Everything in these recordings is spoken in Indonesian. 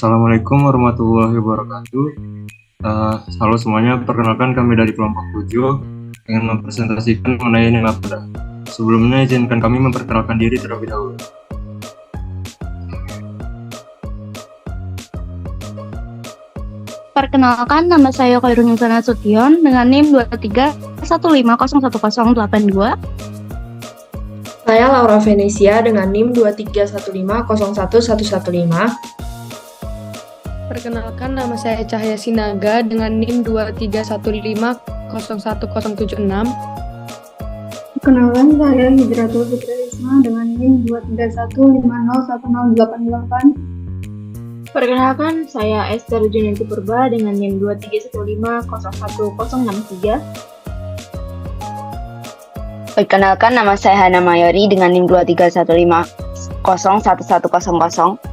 Assalamualaikum warahmatullahi wabarakatuh. Halo semuanya, perkenalkan kami dari kelompok 7 ingin mempresentasikan mengenai nematoda. Sebelumnya izinkan kami memperkenalkan diri terlebih dahulu. Perkenalkan, nama saya Khairul Nisa Nasution dengan NIM 2315011082. Saya Laura Venesia dengan NIM 2315011115. Perkenalkan, nama saya Cahaya Sinaga dengan NIM 2315011076. Perkenalkan, saya Hidratul Fitri Risma dengan NIM 2315011088. Perkenalkan, saya Esther Junyanti Purba dengan NIM 2315011063. Perkenalkan, nama saya Hana Mayori dengan NIM 2315011100.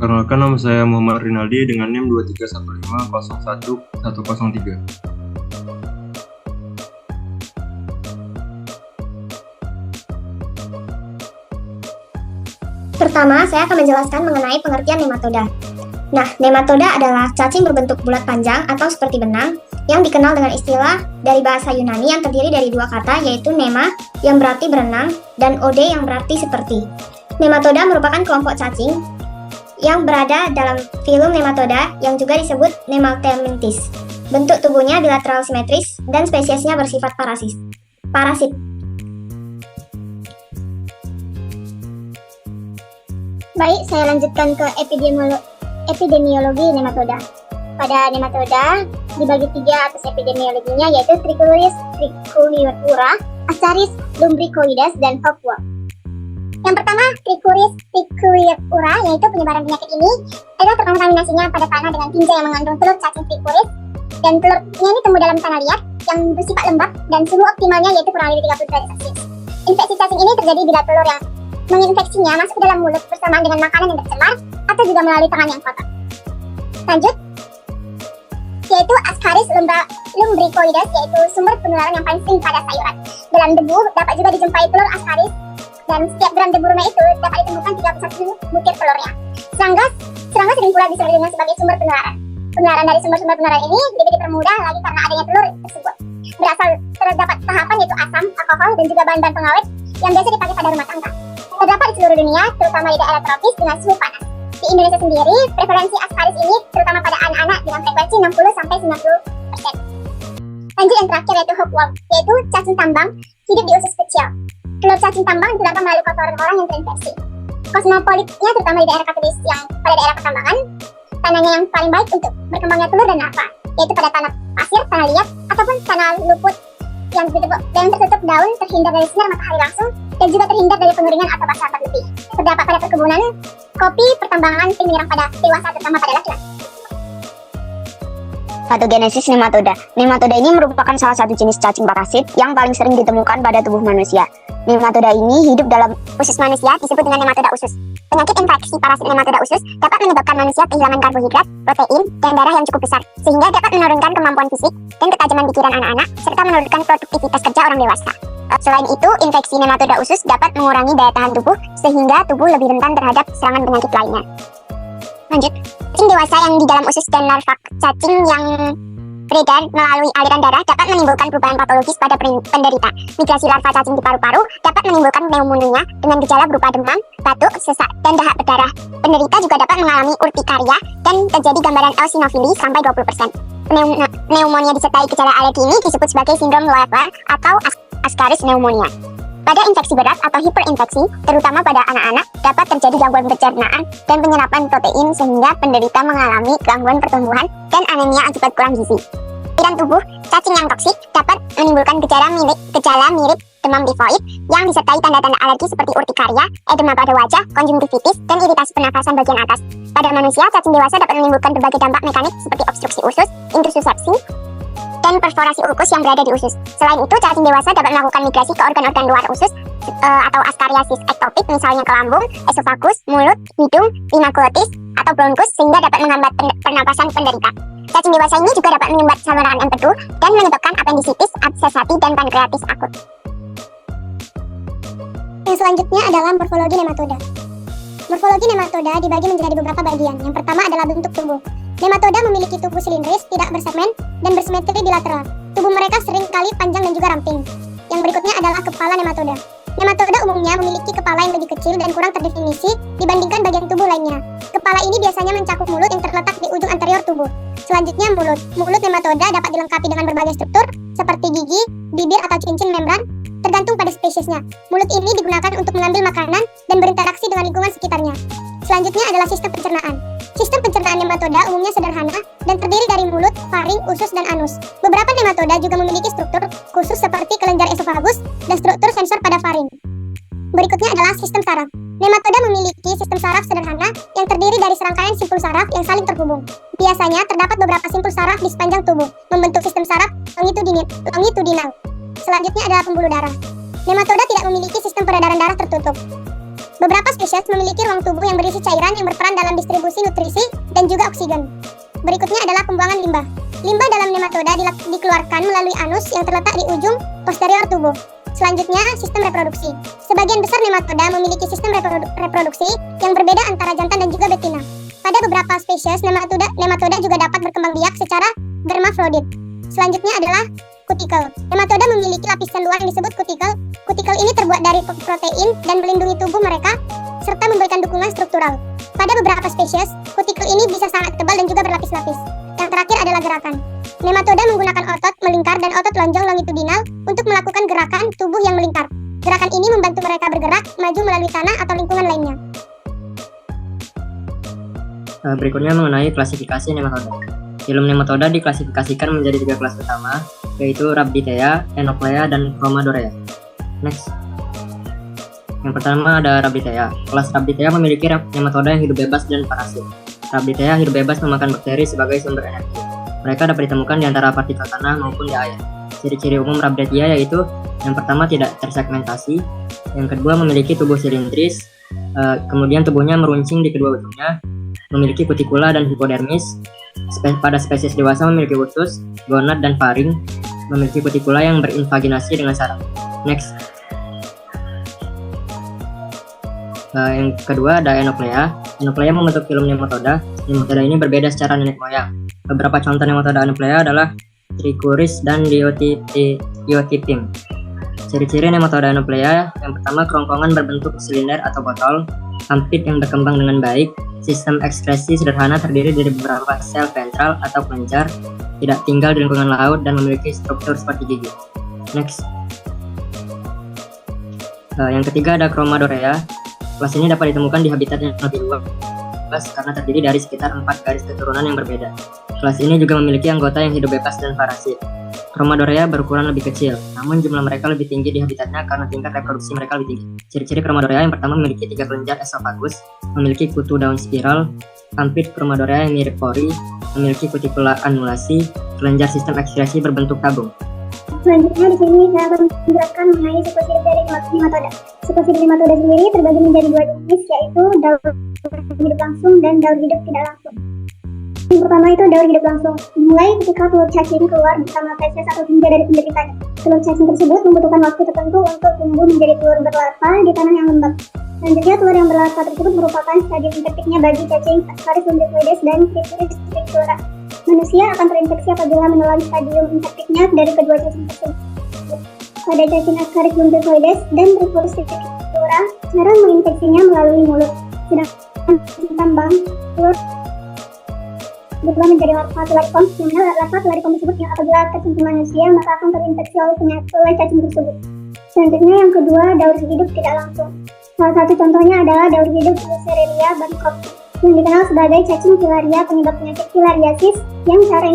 Perkenalkan, nama saya Muhammad Rinaldi dengan NIM 2315011103. Pertama, saya akan menjelaskan mengenai pengertian nematoda. Nah, nematoda adalah cacing berbentuk bulat panjang atau seperti benang yang dikenal dengan istilah dari bahasa Yunani yang terdiri dari dua kata, yaitu nema yang berarti berenang dan ode yang berarti seperti. Nematoda merupakan kelompok cacing yang berada dalam filum nematoda yang juga disebut Nemathelminthes. Bentuk tubuhnya bilateral simetris dan spesiesnya bersifat parasit. Baik, saya lanjutkan ke epidemiologi nematoda. Pada nematoda dibagi tiga atas epidemiologinya, yaitu Trichuris trichiura, Ascaris lumbricoides, dan Hookworm. Yang pertama, Trichuris trichiura, yaitu penyebaran penyakit ini adalah terkontaminasinya pada tanah dengan tinja yang mengandung telur cacing Trichuris, dan telurnya ini tumbuh dalam tanah liat yang bersifat lembab dan suhu optimalnya yaitu kurang lebih 30 derajat Celcius. Infeksi cacing ini terjadi bila telur yang menginfeksinya masuk ke dalam mulut bersamaan dengan makanan yang tercemar atau juga melalui tangan yang kotor. Lanjut, yaitu Ascaris lumbricoides, yaitu sumber penularan yang paling sering pada sayuran. Dalam debu dapat juga dijumpai telur Ascaris, dan setiap gram debu rumah itu dapat ditemukan 31 butir telurnya. Serangga sering pula disebut dengan sebagai sumber penularan. Penularan dari sumber-sumber penularan ini juga dipermudah lagi karena adanya telur tersebut. Berasal terdapat tahapan yaitu asam, alkohol, dan juga bahan-bahan pengawet yang biasa dipakai pada rumah tangga. Terdapat di seluruh dunia, terutama di daerah tropis dengan suhu panas. Di Indonesia sendiri, prevalensi Ascaris ini terutama pada anak-anak dengan frekuensi 60-90%. Lanjut yang terakhir yaitu Hookworm, yaitu cacing tambang hidup di usus kecil. Telur cacing tambang terdapat melalui kotoran orang yang terinfeksi. Kosmopolitnya terutama di daerah katolis yang pada daerah pertambangan, tanahnya yang paling baik untuk berkembangnya telur dan larva, yaitu pada tanah pasir, tanah liat, ataupun tanah luput yang tertutup daun, terhindar dari sinar matahari langsung, dan juga terhindar dari pengeringan atau basah berlebih. Terdapat pada perkebunan, kopi, pertambangan, penyerang pada dewasa terutama pada laki-laki. Patogenesis nematoda. Nematoda ini merupakan salah satu jenis cacing parasit yang paling sering ditemukan pada tubuh manusia. Nematoda ini hidup dalam usus manusia disebut dengan nematoda usus. Penyakit infeksi parasit nematoda usus dapat menyebabkan manusia kehilangan karbohidrat, protein, dan darah yang cukup besar, sehingga dapat menurunkan kemampuan fisik dan ketajaman pikiran anak-anak, serta menurunkan produktivitas kerja orang dewasa. Selain itu, infeksi nematoda usus dapat mengurangi daya tahan tubuh, sehingga tubuh lebih rentan terhadap serangan penyakit lainnya. Lanjut, cacing dewasa yang di dalam usus dan larva cacing yang beredar melalui aliran darah dapat menimbulkan perubahan patologis pada penderita. Migrasi larva cacing di paru-paru dapat menimbulkan pneumonia dengan gejala berupa demam, batuk, sesak, dan dahak berdarah. Penderita juga dapat mengalami urtikaria dan terjadi gambaran eosinofili sampai 20%. Pneumonia disertai gejala alergi ini disebut sebagai sindrom Loeffler atau Ascaris pneumonia. Pada infeksi berat atau hiperinfeksi, terutama pada anak-anak, dapat terjadi gangguan pencernaan dan penyerapan protein sehingga penderita mengalami gangguan pertumbuhan dan anemia akibat kurang gizi. Cairan tubuh cacing yang toksik dapat menimbulkan gejala mirip demam tifoid yang disertai tanda-tanda alergi seperti urtikaria, edema pada wajah, konjungtivitis, dan iritasi pernafasan bagian atas. Pada manusia, cacing dewasa dapat menimbulkan berbagai dampak mekanik seperti obstruksi usus, intussusepsi, dan perforasi ulkus yang berada di usus. Selain itu, cacing dewasa dapat melakukan migrasi ke organ-organ luar usus atau askariasis ektopik, misalnya ke lambung, esofagus, mulut, hidung, vena glutis, atau bronkus, sehingga dapat menghambat pernapasan penderita. Cacing dewasa ini juga dapat menyumbat saluran empedu dan menyebabkan apendisitis, abses hati, dan pankreatis akut. Yang selanjutnya adalah morfologi nematoda. Morfologi nematoda dibagi menjadi beberapa bagian. Yang pertama adalah bentuk tubuh. Nematoda memiliki tubuh silindris, tidak bersegmen, dan bersimetri bilateral. Tubuh mereka sering kali panjang dan juga ramping. Yang berikutnya adalah kepala nematoda. Nematoda umumnya memiliki kepala yang lebih kecil dan kurang terdefinisi dibandingkan bagian tubuh lainnya. Kepala ini biasanya mencakup mulut yang terletak di ujung anterior tubuh. Selanjutnya mulut. Mulut nematoda dapat dilengkapi dengan berbagai struktur seperti gigi, bibir atau cincin membran, tergantung pada spesiesnya. Mulut ini digunakan untuk mengambil makanan dan berinteraksi dengan lingkungan sekitarnya. Selanjutnya adalah sistem pencernaan. Sistem pencernaan nematoda umumnya sederhana dan terdiri dari mulut, faring, usus, dan anus. Beberapa nematoda juga memiliki struktur khusus seperti kelenjar esofagus dan struktur sensor pada faring. Berikutnya adalah sistem saraf. Nematoda memiliki sistem saraf sederhana yang terdiri dari serangkaian simpul saraf yang saling terhubung. Biasanya terdapat beberapa simpul saraf di sepanjang tubuh, membentuk sistem saraf longitudinal. Selanjutnya adalah pembuluh darah. Nematoda tidak memiliki sistem peredaran darah tertutup. Beberapa spesies memiliki ruang tubuh yang berisi cairan yang berperan dalam distribusi nutrisi dan juga oksigen. Berikutnya adalah pembuangan limbah. Limbah dalam nematoda dikeluarkan melalui anus yang terletak di ujung posterior tubuh. Selanjutnya, sistem reproduksi. Sebagian besar nematoda memiliki sistem reproduksi yang berbeda antara jantan dan juga betina. Pada beberapa spesies, nematoda juga dapat berkembang biak secara hermafrodit. Selanjutnya adalah kutikel. Nematoda memiliki lapisan luar yang disebut kutikel. Kutikel ini terbuat dari protein dan melindungi tubuh mereka serta memberikan dukungan struktural. Pada beberapa spesies, kutikel ini bisa sangat tebal dan juga berlapis-lapis. Yang terakhir adalah gerakan. Nematoda menggunakan otot melingkar dan otot lonjong longitudinal untuk melakukan gerakan tubuh yang melingkar. Gerakan ini membantu mereka bergerak maju melalui tanah atau lingkungan lainnya. Berikutnya mengenai klasifikasi nematoda. Filum nematoda diklasifikasikan menjadi 3 kelas utama, yaitu Rhabdithea, Enoplea, dan Chromadorea. Next. Yang pertama ada Rhabdithea. Kelas Rhabdithea memiliki nematoda yang hidup bebas dan parasit. Rhabdithea hidup bebas memakan bakteri sebagai sumber energi. Mereka dapat ditemukan di antara partikel tanah maupun di air. Ciri-ciri umum Rhabdithea yaitu yang pertama tidak tersegmentasi, yang kedua memiliki tubuh silindris, kemudian tubuhnya meruncing di kedua ujungnya, memiliki kutikula dan hipodermis. Pada spesies dewasa memiliki usus, gonad, dan faring, memiliki kutikula yang berinvaginasi dengan saraf. Next. Yang kedua ada Enoplea. Enoplea membentuk filum nematoda. Nematoda ini berbeda secara nenek moyang. Beberapa contoh nematoda Enoplea adalah Trichuris dan Diotypim. Ciri-ciri nematoda Enoplea: yang pertama, kerongkongan berbentuk silinder atau botol, ampit yang berkembang dengan baik, sistem ekskresi sederhana terdiri dari beberapa sel ventral atau kelenjar, tidak tinggal di lingkungan laut, dan memiliki struktur seperti gigi. Next. Yang ketiga ada Chromadorea. Kelas ini dapat ditemukan di habitat yang lebih luas karena terdiri dari sekitar 4 garis keturunan yang berbeda. Kelas ini juga memiliki anggota yang hidup bebas dan parasit. Chromadorea berukuran lebih kecil, namun jumlah mereka lebih tinggi di habitatnya karena tingkat reproduksi mereka lebih tinggi. Ciri-ciri Chromadorea: yang pertama, memiliki 3 kelenjar esofagus, memiliki kutu daun spiral, ampit Chromadorea yang mirip pori, memiliki kutikula anulasi, kelenjar sistem ekskresi berbentuk tabung. Selanjutnya di sini saya akan menjelaskan mengenai siklus hidup dari nematoda. Siklus hidup nematoda sendiri terbagi menjadi 2 jenis, yaitu daur hidup langsung dan daur hidup tidak langsung. Yang pertama itu daur hidup langsung, dimulai ketika telur cacing keluar bersama feses atau tinja dari penderitaannya. Telur cacing tersebut membutuhkan waktu tertentu untuk tumbuh menjadi telur berlarva di tanah yang lembab. Selanjutnya, telur yang berlarva tersebut merupakan stadium infektifnya bagi cacing Ascaris lumbricoides dan Trichuris tricolora. Manusia akan terinfeksi apabila menelan stadium infektifnya dari kedua cacing tersebut. Pada cacing Ascaris lumbricoides dan Trichuris tricolora, cara menginfeksinya melalui mulut. Sedangkan tambang, telur berubah menjadi larva tulariform, yang mana larva tulariform tersebut yang apabila tersentuh manusia maka akan terinfeksi oleh cacing tersebut. Selanjutnya yang kedua, daur hidup tidak langsung. Salah satu contohnya adalah daur hidup Neisseria bancroft yang dikenal sebagai cacing filaria penyebab penyakit filariasis yang cara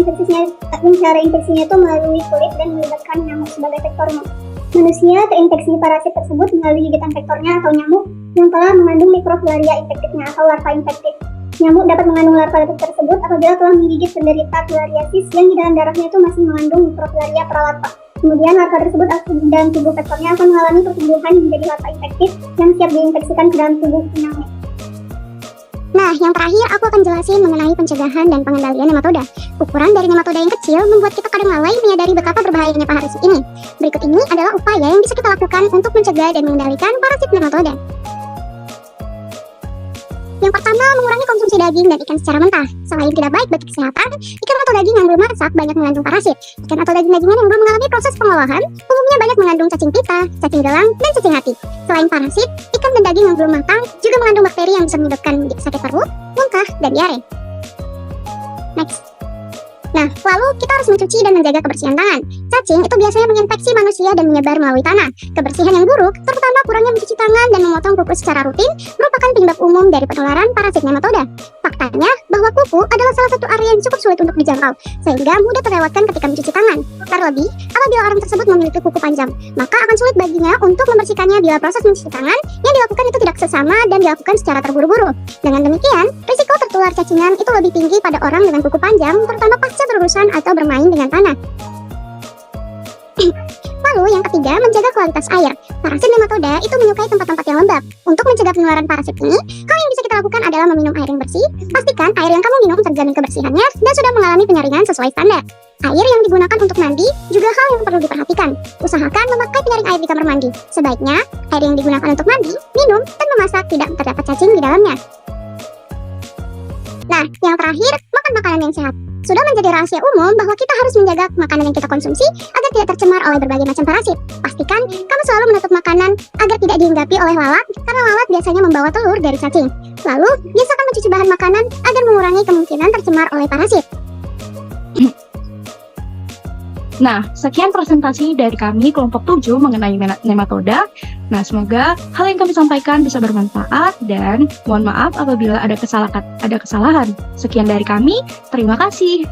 infeksinya itu melalui kulit dan melibatkan nyamuk sebagai vektornya. Manusia terinfeksi parasit tersebut melalui gigitan vektornya atau nyamuk yang telah mengandung mikrofilaria infektifnya atau larva infektif. Nyamuk dapat mengandung larva tersebut apabila telah menggigit penderita filariasis yang di dalam darahnya itu masih mengandung mikrofilaria pralarva. Kemudian larva tersebut dan tubuh vektornya akan mengalami pertumbuhan menjadi larva infektif yang siap diinfeksikan ke dalam tubuh inangnya. Nah, yang terakhir aku akan jelasin mengenai pencegahan dan pengendalian nematoda. Ukuran dari nematoda yang kecil membuat kita kadang lalai menyadari betapa berbahayanya parasit ini. Berikut ini adalah upaya yang bisa kita lakukan untuk mencegah dan mengendalikan parasit nematoda. Yang pertama, mengurangi konsumsi daging dan ikan secara mentah. Selain tidak baik bagi kesehatan, ikan atau daging yang belum masak banyak mengandung parasit. Ikan atau daging-dagingan yang belum mengalami proses pengolahan umumnya banyak mengandung cacing pita, cacing gelang, dan cacing hati. Selain parasit, ikan dan daging yang belum matang juga mengandung bakteri yang bisa menyebabkan sakit perut, muntah, dan diare. Next. Nah, lalu kita harus mencuci dan menjaga kebersihan tangan. Cacing itu biasanya menginfeksi manusia dan menyebar melalui tanah. Kebersihan yang buruk, terutama kurangnya mencuci tangan dan memotong kuku secara rutin, merupakan penyebab umum dari penularan parasit nematoda. Faktanya, bahwa kuku adalah salah satu area yang cukup sulit untuk dijangkau, sehingga mudah terlewatkan ketika mencuci tangan. Terlebih, apabila orang tersebut memiliki kuku panjang, maka akan sulit baginya untuk membersihkannya bila proses mencuci tangan yang dilakukan itu tidak seksama dan dilakukan secara terburu-buru. Dengan demikian, risiko tertular cacingan itu lebih tinggi pada orang dengan kuku panjang, terutama pasca berurusan atau bermain dengan tanah. Lalu yang ketiga, menjaga kualitas air. Parasit nematoda itu menyukai tempat-tempat yang lembab. Untuk mencegah penularan parasit ini, hal yang bisa kita lakukan adalah meminum air yang bersih. Pastikan air yang kamu minum terjamin kebersihannya dan sudah mengalami penyaringan sesuai standar. Air yang digunakan untuk mandi juga hal yang perlu diperhatikan. Usahakan memakai penyaring air di kamar mandi. Sebaiknya, air yang digunakan untuk mandi, minum, dan memasak tidak terdapat cacing di dalamnya. Nah, yang terakhir, makan makanan yang sehat. Sudah menjadi rahasia umum bahwa kita harus menjaga makanan yang kita konsumsi agar tidak tercemar oleh berbagai macam parasit. Pastikan kamu selalu menutup makanan agar tidak dihinggapi oleh lalat, karena lalat biasanya membawa telur dari cacing. Lalu, biasakan mencuci bahan makanan agar mengurangi kemungkinan tercemar oleh parasit. Nah, sekian presentasi dari kami kelompok 7 mengenai nematoda. Nah, semoga hal yang kami sampaikan bisa bermanfaat dan mohon maaf apabila ada kesalahan. Sekian dari kami, terima kasih.